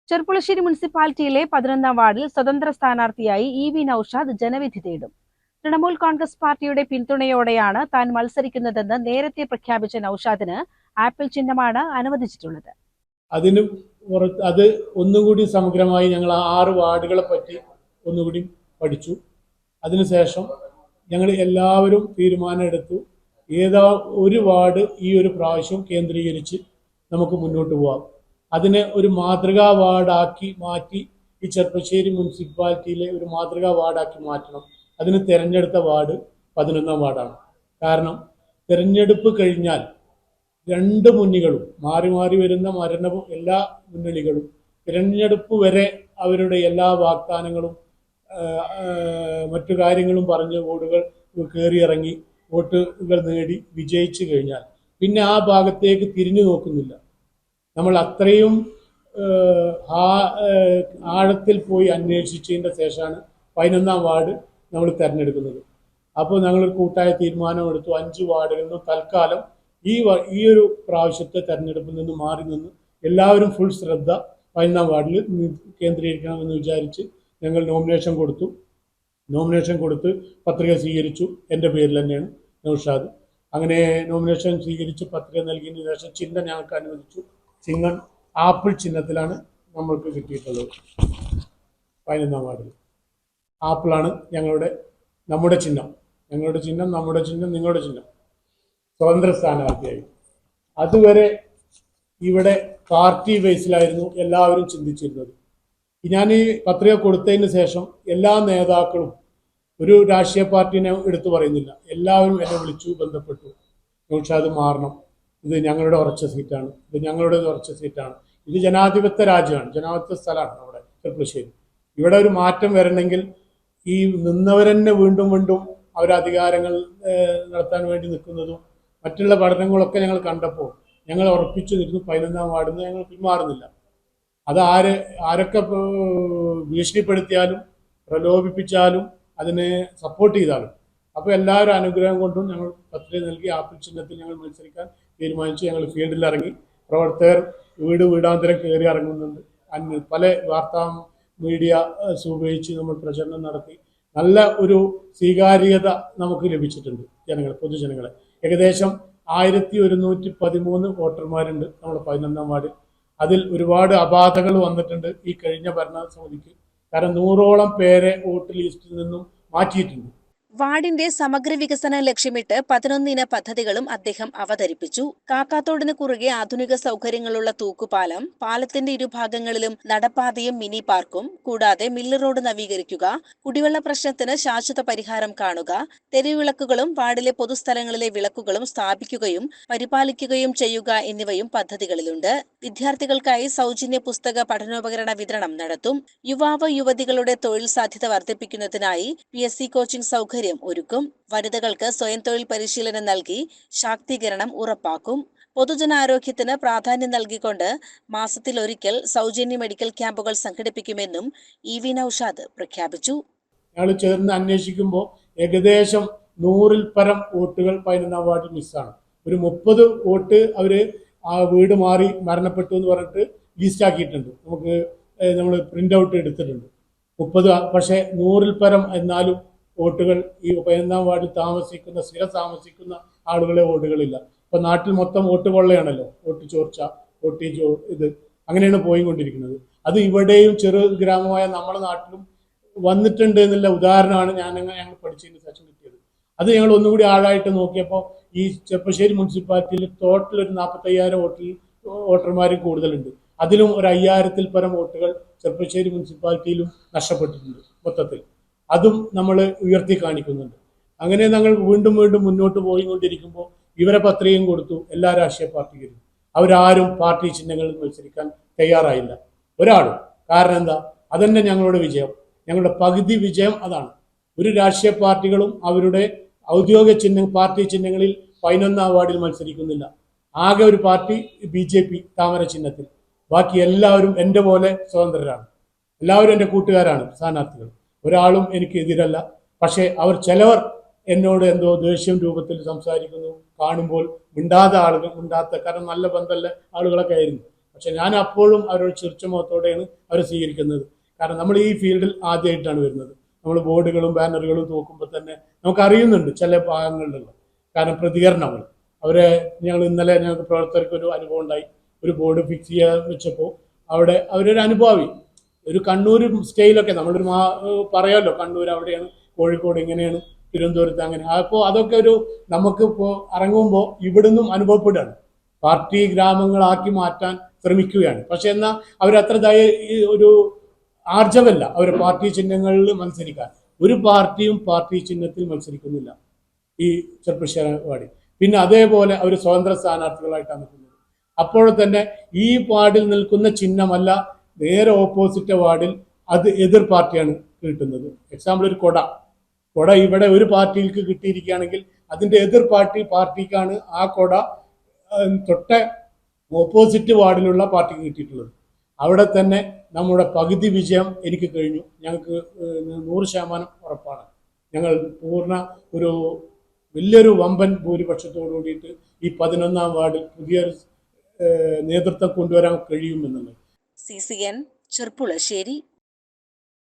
ചെർപ്പുളശ്ശേരി മുനിസിപ്പാലിറ്റിയിലെ 11ാം വാർഡിൽ സ്വതന്ത്ര സ്ഥാനാർത്ഥിയായി ഇ.വി. നൌഷാദ് ജനവിധി തേടും. തൃണമൂൽ കോൺഗ്രസ് പാർട്ടിയുടെ പിന്തുണയോടെയാണ് താൻ മത്സരിക്കുന്നതെന്ന് നേരത്തെ പ്രഖ്യാപിച്ച നൌഷാദിന് ആപ്പിൾ ചിഹ്നമാണ് അനുവദിച്ചിട്ടുള്ളത്. അത് ഒന്നുകൂടി സമഗ്രമായി ഞങ്ങൾ 6 വാർഡുകളെ പറ്റി ഒന്നുകൂടി പഠിച്ചു. അതിനുശേഷം ഞങ്ങൾ എല്ലാവരും തീരുമാനമെടുത്തു, ഏതാ ഒരു വാർഡ് ഈ ഒരു പ്രാവശ്യം കേന്ദ്രീകരിച്ച് നമുക്ക് മുന്നോട്ട് പോകാം. അതിനെ ഒരു മാതൃകാ വാർഡാക്കി മാറ്റി ഈ ചെർപ്പശ്ശേരി മുനിസിപ്പാലിറ്റിയിലെ ഒരു മാതൃകാ വാർഡാക്കി മാറ്റണം. അതിന് തിരഞ്ഞെടുത്ത വാർഡ് 11ാം വാർഡാണ്. കാരണം തിരഞ്ഞെടുപ്പ് കഴിഞ്ഞാൽ 2 മുന്നണികളും മാറി മാറി വരുന്ന മരണവും എല്ലാ മുന്നണികളും തിരഞ്ഞെടുപ്പ് വരെ അവരുടെ എല്ലാ വാഗ്ദാനങ്ങളും മറ്റു കാര്യങ്ങളും പറഞ്ഞ് വോട്ടുകൾ കയറിയിറങ്ങി വോട്ടുകൾ നേടി വിജയിച്ചു കഴിഞ്ഞാൽ പിന്നെ ആ ഭാഗത്തേക്ക് തിരിഞ്ഞു നോക്കുന്നില്ല. നമ്മൾ അത്രയും ആഴത്തിൽ പോയി അന്വേഷിച്ചതിൻ്റെ ശേഷമാണ് 11ാം വാർഡ് നമ്മൾ തിരഞ്ഞെടുക്കുന്നത്. അപ്പോൾ ഞങ്ങൾ കൂട്ടായ തീരുമാനമെടുത്തു, 5 വാർഡിൽ നിന്നും തൽക്കാലം ഈ ഒരു പ്രാവശ്യത്തെ തെരഞ്ഞെടുപ്പിൽ നിന്ന് മാറി നിന്ന് എല്ലാവരും ഫുൾ ശ്രദ്ധ 11ാം വാർഡിൽ കേന്ദ്രീകരിക്കണമെന്ന് വിചാരിച്ച് ഞങ്ങൾ നോമിനേഷൻ കൊടുത്ത് പത്രിക സ്വീകരിച്ചു. എൻ്റെ പേരിൽ തന്നെയാണ് നൌഷാദ്. അങ്ങനെ നോമിനേഷൻ സ്വീകരിച്ച് പത്രിക നൽകിയതിന് ശേഷം ചിഹ്നം ഞങ്ങൾക്ക് അനുവദിച്ചു. ചിഹ്നം ആപ്പിൾ ചിഹ്നത്തിലാണ് നമ്മൾക്ക് കിട്ടിയിട്ടുള്ളത്. 11ാം വാർഡിൽ ആപ്പിളാണ് നമ്മുടെ ചിഹ്നം. നിങ്ങളുടെ ചിഹ്നം സ്വതന്ത്ര സ്ഥാനാർത്ഥിയായി. അതുവരെ ഇവിടെ പാർട്ടി ബേസിലായിരുന്നു എല്ലാവരും ചിന്തിച്ചിരുന്നത്. ഞാൻ ഈ പത്രിക കൊടുത്തതിന് ശേഷം എല്ലാ നേതാക്കളും, ഒരു രാഷ്ട്രീയ പാർട്ടിനെ എടുത്തു പറയുന്നില്ല, എല്ലാവരും എന്നെ വിളിച്ചു ബന്ധപ്പെട്ടു. നൌഷാദ് മാറണം, ഇത് ഞങ്ങളുടെ ഉറച്ച സീറ്റാണ്, ഇത് ജനാധിപത്യ രാജ്യമാണ്, ജനാധിപത്യ സ്ഥലമാണ് നമ്മുടെ ചെർപ്പുളശ്ശേരി. ഇവിടെ ഒരു മാറ്റം വരണമെങ്കിൽ ഈ നിന്നവരെന്നെ വീണ്ടും അവരധികാരങ്ങൾ നടത്താൻ വേണ്ടി നിൽക്കുന്നതും മറ്റുള്ള പഠനങ്ങളൊക്കെ ഞങ്ങൾ കണ്ടപ്പോൾ ഞങ്ങൾ ഉറപ്പിച്ചു നിൽക്കുന്നു 11ാം വാർഡിൽ നിന്ന് ഞങ്ങൾ പിന്മാറുന്നില്ല. അത് ആരൊക്കെ ഭീഷണിപ്പെടുത്തിയാലും പ്രലോഭിപ്പിച്ചാലും അതിനെ സപ്പോർട്ട് ചെയ്താലും അപ്പോൾ എല്ലാവരും അനുഗ്രഹം കൊണ്ടും ഞങ്ങൾ പത്രിക നൽകി ആപ്പിൾ ചിഹ്നത്തിൽ ഞങ്ങൾ മത്സരിക്കാൻ തീരുമാനിച്ചു. ഞങ്ങൾ ഫീൽഡിൽ ഇറങ്ങി, പ്രവർത്തകർ വീടാന്തരം കയറി ഇറങ്ങുന്നുണ്ട്. പല വാർത്താ മീഡിയ ഉപയോഗിച്ച് നമ്മൾ പ്രചരണം നടത്തി. നല്ല ഒരു സ്വീകാര്യത നമുക്ക് ലഭിച്ചിട്ടുണ്ട് പൊതുജനങ്ങളെ. ഏകദേശം 1113 വോട്ടർമാരുണ്ട് നമ്മുടെ 11ാം വാർഡിൽ. അതിൽ ഒരുപാട് അപാധകൾ വന്നിട്ടുണ്ട് ഈ കഴിഞ്ഞ ഭരണസമിതിക്ക്. കാരണം 100ഓളം പേരെ വോട്ട് ലിസ്റ്റിൽ നിന്നും മാറ്റിയിട്ടുണ്ട്. വാർഡിന്റെ സമഗ്ര വികസനം ലക്ഷ്യമിട്ട് 11 പദ്ധതികളും അദ്ദേഹം അവതരിപ്പിച്ചു. കാക്കാത്തോടിന് കുറുകെ ആധുനിക സൗകര്യങ്ങളുള്ള തൂക്കുപാലം, പാലത്തിന്റെ ഇരുഭാഗങ്ങളിലും നടപ്പാതയും മിനി പാർക്കും, കൂടാതെ മില്ല് റോഡ് നവീകരിക്കുക, കുടിവെള്ള പ്രശ്നത്തിന് ശാശ്വത പരിഹാരം കാണുക, തെരുവിളക്കുകളും വാർഡിലെ പൊതുസ്ഥലങ്ങളിലെ വിളക്കുകളും സ്ഥാപിക്കുകയും പരിപാലിക്കുകയും ചെയ്യുക എന്നിവയും പദ്ധതികളിലുണ്ട്. വിദ്യാർത്ഥികൾക്കായി സൗജന്യ പുസ്തക പഠനോപകരണ വിതരണം നടത്തും. യുവതികളുടെ തൊഴിൽ സാധ്യത വർദ്ധിപ്പിക്കുന്നതിനായി PSC കോച്ചിംഗ് സൗകര്യം ഒരുക്കും. വനിതകൾക്ക് സ്വയം തൊഴിൽ പരിശീലനം നൽകി ശാക്തീകരണം ഉറപ്പാക്കും. പൊതുജനാരോഗ്യത്തിന് പ്രാധാന്യം നൽകിക്കൊണ്ട് മാസത്തിലൊരിക്കൽ സൗജന്യ മെഡിക്കൽ ക്യാമ്പുകൾ സംഘടിപ്പിക്കുമെന്നും ഇ.വി. നൌഷാദ് പ്രഖ്യാപിച്ചു. ഞങ്ങൾ ചേർന്ന് അന്വേഷിക്കുമ്പോൾ ഏകദേശം 100ൽ പരം വോട്ടുകൾ 11ാം വാർഡിൽ മിസ്സാണ്. ഒരു 30 വോട്ട് അവര് ആ വീട് മാറി മരണപ്പെട്ടു എന്ന് പറഞ്ഞിട്ട് ലിസ്റ്റാക്കിയിട്ടുണ്ട്. നമ്മൾ പ്രിന്റ് ഔട്ട് എടുത്തിട്ടുണ്ട് 30. പക്ഷേ 100ൽ പരം എന്നാലും വോട്ടുകൾ ഈ 11ാം വാർഡിൽ സ്ഥിരം താമസിക്കുന്ന ആളുകളെ വോട്ടുകളില്ല. ഇപ്പൊ നാട്ടിൽ മൊത്തം വോട്ട് കൊള്ളയാണല്ലോ, വോട്ട് ചോർച്ച, ഇത് അങ്ങനെയാണ് പോയിക്കൊണ്ടിരിക്കുന്നത്. അത് ഇവിടെയും ചെറു ഗ്രാമമായ നമ്മുടെ നാട്ടിലും വന്നിട്ടുണ്ട് എന്നുള്ള ഉദാഹരണമാണ് ഞങ്ങൾ പഠിച്ചതിന് ശേഷം കിട്ടിയത്. അത് ഞങ്ങൾ ഒന്നുകൂടി ആഴായിട്ട് നോക്കിയപ്പോൾ ഈ ചെർപ്പശ്ശേരി മുനിസിപ്പാലിറ്റിയിൽ ടോട്ടൽ ഒരു 45,000 വോട്ടർമാർ കൂടുതലുണ്ട്. അതിലും ഒരു 5,000ൽ പരം വോട്ടുകൾ ചെർപ്പശ്ശേരി മുനിസിപ്പാലിറ്റിയിലും നഷ്ടപ്പെട്ടിട്ടുണ്ട് മൊത്തത്തിൽ. അതും നമ്മൾ ഉയർത്തി കാണിക്കുന്നുണ്ട്. അങ്ങനെ ഞങ്ങൾ വീണ്ടും മുന്നോട്ട് പോയിക്കൊണ്ടിരിക്കുമ്പോൾ ഇവരെ പത്രികയും കൊടുത്തു എല്ലാ രാഷ്ട്രീയ പാർട്ടികളും. അവരാരും പാർട്ടി ചിഹ്നങ്ങളിൽ മത്സരിക്കാൻ തയ്യാറായില്ല, ഒരാളും. കാരണം എന്താ? അതന്നെ ഞങ്ങളുടെ വിജയം, ഞങ്ങളുടെ പകുതി വിജയം അതാണ്. ഒരു രാഷ്ട്രീയ പാർട്ടികളും അവരുടെ ഔദ്യോഗിക പാർട്ടി ചിഹ്നങ്ങളിൽ 11ാം വാർഡിൽ മത്സരിക്കുന്നില്ല. ആകെ ഒരു പാർട്ടി BJP താമര ചിഹ്നത്തിൽ. ബാക്കി എല്ലാവരും എൻ്റെ പോലെ സ്വതന്ത്രരാണ്. എല്ലാവരും എൻ്റെ കൂട്ടുകാരാണ് സ്ഥാനാർത്ഥികൾ. ഒരാളും എനിക്ക് എതിരല്ല. പക്ഷേ ചിലവർ എന്നോട് എന്തോ ദേഷ്യം രൂപത്തിൽ സംസാരിക്കുന്നു. കാണുമ്പോൾ മിണ്ടാത്ത കാരണം നല്ല ബന്ധമുള്ള ആളുകളൊക്കെ ആയിരുന്നു. പക്ഷെ ഞാൻ അപ്പോഴും അവരോട് ചിരിച്ച മുഖത്തോടെയാണ് അവർ സ്വീകരിക്കുന്നത്. കാരണം നമ്മൾ ഈ ഫീൽഡിൽ ആദ്യമായിട്ടാണ് വരുന്നത്. നമ്മൾ ബോർഡുകളും ബാനറുകളും തൂക്കുമ്പോൾ തന്നെ നമുക്ക് അറിയുന്നുണ്ട് ചില ഭാഗങ്ങളിലുള്ള കാരണം പ്രതികരണങ്ങൾ. അവരെ ഇന്നലെ ഞങ്ങൾക്ക് പ്രവർത്തകർക്ക് ഒരു അനുഭവം ഉണ്ടായി. ഒരു ബോർഡ് ഫിക്സ് ചെയ്യാൻ വെച്ചപ്പോൾ അവിടെ അവരൊരു അനുഭാവി ഒരു കണ്ണൂർ സ്റ്റൈലൊക്കെ നമ്മളൊരു പറയാമല്ലോ, കണ്ണൂർ അവിടെയാണ്, കോഴിക്കോട് ഇങ്ങനെയാണ്, തിരുവനന്തപുരത്ത് അങ്ങനെ. അപ്പോൾ അതൊക്കെ ഒരു നമുക്കിപ്പോൾ ഇറങ്ങുമ്പോൾ ഇവിടുന്നും അനുഭവപ്പെടുകയാണ്. പാർട്ടി ഗ്രാമങ്ങളാക്കി മാറ്റാൻ ശ്രമിക്കുകയാണ്. പക്ഷെ എന്നാൽ അവരത്ര ഒരു ആർജവല്ല അവർ പാർട്ടി ചിഹ്നങ്ങളിൽ മത്സരിക്കാൻ. ഒരു പാർട്ടിയും പാർട്ടി ചിഹ്നത്തിൽ മത്സരിക്കുന്നില്ല ഈ ചെറുപ്പശ്ശേരി വാർഡിൽ. പിന്നെ അതേപോലെ അവർ സ്വതന്ത്ര സ്ഥാനാർത്ഥികളായിട്ടാണ് നിൽക്കുന്നത്. അപ്പോൾ തന്നെ ഈ വാർഡിൽ നിൽക്കുന്ന ചിഹ്നമല്ല, നേരെ ഓപ്പോസിറ്റ് വാർഡിൽ അത് എതിർ പാർട്ടിയാണ് കിട്ടുന്നത്. എക്സാമ്പിൾ ഒരു കൊട ഇവിടെ ഒരു പാർട്ടിക്ക് കിട്ടിയിരിക്കുകയാണെങ്കിൽ അതിൻ്റെ എതിർ പാർട്ടിക്കാണ് ആ കൊട തൊട്ട ഓപ്പോസിറ്റ് വാർഡിലുള്ള പാർട്ടിക്ക് കിട്ടിയിട്ടുള്ളത്. അവിടെ തന്നെ നമ്മുടെ പകുതി വിജയം എനിക്ക് കഴിഞ്ഞു. ഞങ്ങൾക്ക് 100% ഉറപ്പാണ്. ഞങ്ങൾ ഒരു വലിയൊരു വമ്പൻ ഭൂരിപക്ഷത്തോടു കൂടിയിട്ട് ഈ 11ാം വാർഡിൽ പുതിയൊരു നേതൃത്വം കൊണ്ടുവരാൻ കഴിയുമെന്നുള്ളത്. CCN ചെർപ്പുളശ്ശേരി.